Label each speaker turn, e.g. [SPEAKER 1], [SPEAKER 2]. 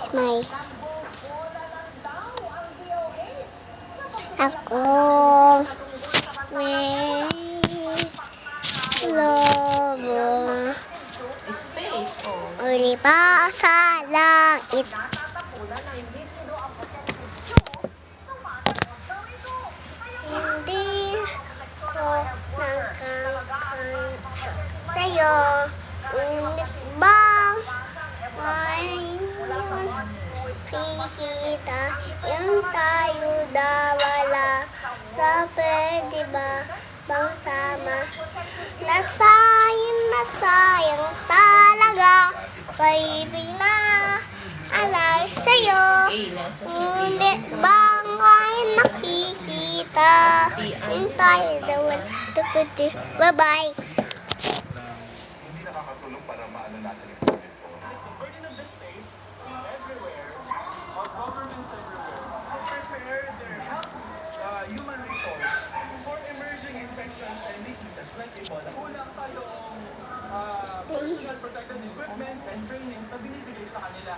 [SPEAKER 1] Smile. Ako may lobo.
[SPEAKER 2] Space, oh.
[SPEAKER 1] Uli pa sa langit. Hindi ko nakakanta sa'yo. Ngunit bang ngayon kikita yung tayo dawala sa pwede ba bang sama? Nasayang talaga kay pinaalay sa'yo. Ngunit bang ngayon nakikita yung tayo dawala sa pwede. Bye-bye.
[SPEAKER 3] Hindi nakakatulong para maano natin yung COVID po.
[SPEAKER 4] The burden of the state everywhere, of governments everywhere, to prepare their health, human resource for emerging infections and diseases like Ebola. Kulang tayong personal protective equipments and trainings na binibigay sa kanila.